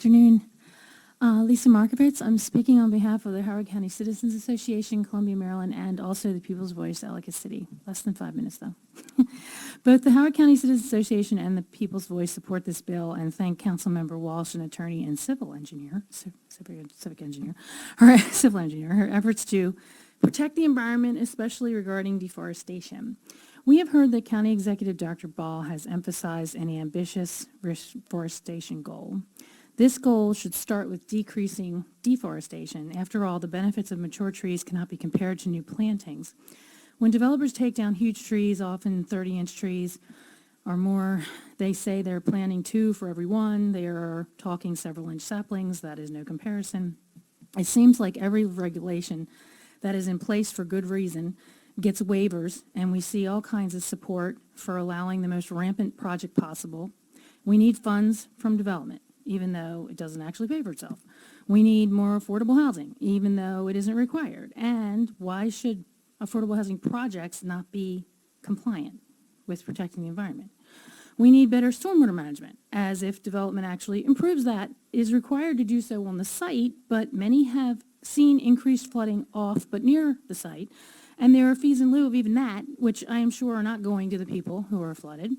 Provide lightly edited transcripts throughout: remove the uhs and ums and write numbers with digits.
Afternoon. Lisa Markovitz. I'm speaking on behalf of the Howard County Citizens Association, Columbia, Maryland, and also the People's Voice, Ellicott City. Less than 5 minutes, though. Both the Howard County Citizens Association and the People's Voice support this bill and thank Councilmember Walsh, an attorney and civil engineer, her efforts to protect the environment, especially regarding deforestation. We have heard that County Executive Dr. Ball has emphasized an ambitious reforestation goal. This goal should start with decreasing deforestation. After all, the benefits of mature trees cannot be compared to new plantings. When developers take down huge trees, often 30-inch trees or more, they say they're planting 2 for every 1. They are talking several-inch saplings. That is no comparison. It seems like every regulation that is in place for good reason gets waivers, and we see all kinds of support for allowing the most rampant project possible. We need funds from development, even though it doesn't actually pay for itself. We need more affordable housing, even though it isn't required. And why should affordable housing projects not be compliant with protecting the environment? We need better stormwater management, as if development actually improves that, is required to do so on the site, but many have seen increased flooding off but near the site, and there are fees in lieu of even that, which I am sure are not going to the people who are flooded.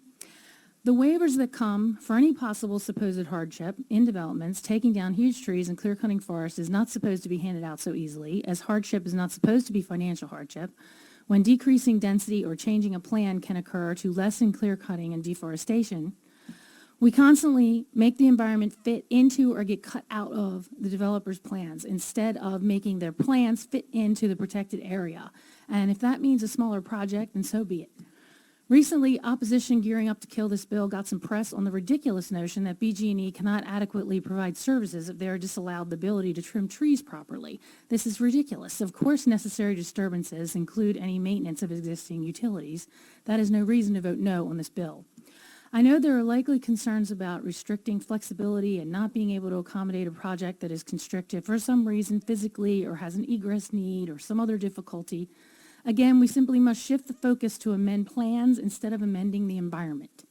The waivers that come for any possible supposed hardship in developments, taking down huge trees and clear-cutting forests, is not supposed to be handed out so easily, as hardship is not supposed to be financial hardship. When decreasing density or changing a plan can occur to lessen clear-cutting and deforestation, we constantly make the environment fit into or get cut out of the developer's plans instead of making their plans fit into the protected area. And if that means a smaller project, then so be it. Recently, opposition gearing up to kill this bill got some press on the ridiculous notion that BG&E cannot adequately provide services if they are disallowed the ability to trim trees properly. This is ridiculous. Of course, necessary disturbances include any maintenance of existing utilities. That is no reason to vote no on this bill. I know there are likely concerns about restricting flexibility and not being able to accommodate a project that is constricted for some reason physically or has an egress need or some other difficulty. Again, we simply must shift the focus to amend plans instead of amending the environment.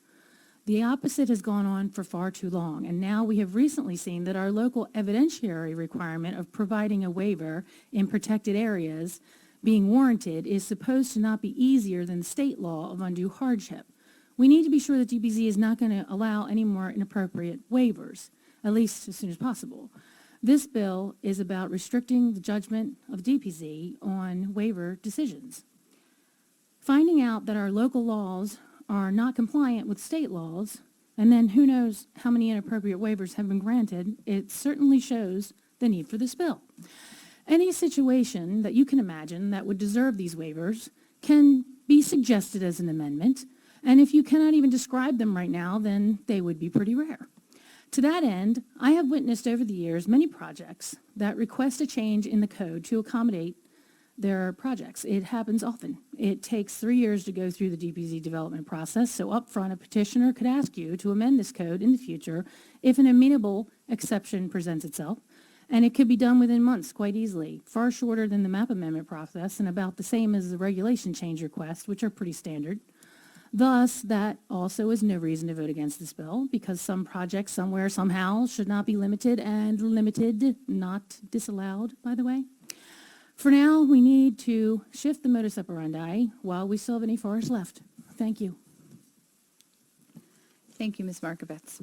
The opposite has gone on for far too long, and now we have recently seen that our local evidentiary requirement of providing a waiver in protected areas being warranted is supposed to not be easier than the state law of undue hardship. We need to be sure that DPZ is not going to allow any more inappropriate waivers, at least as soon as possible. This bill is about restricting the judgment of DPZ on waiver decisions. Finding out that our local laws are not compliant with state laws, and then who knows how many inappropriate waivers have been granted, it certainly shows the need for this bill. Any situation that you can imagine that would deserve these waivers can be suggested as an amendment, and if you cannot even describe them right now, then they would be pretty rare. To that end, I have witnessed over the years many projects that request a change in the code to accommodate their projects. It happens often. It takes 3 years to go through the DPZ development process, so up front a petitioner could ask you to amend this code in the future if an amenable exception presents itself, and it could be done within months quite easily, far shorter than the map amendment process and about the same as the regulation change requests, which are pretty standard. Thus, that also is no reason to vote against this bill, because some projects somewhere, somehow, should not be limited, and limited, not disallowed, by the way. For now, we need to shift the modus operandi while we still have any forest left. Thank you. Thank you, Ms. Markovitz.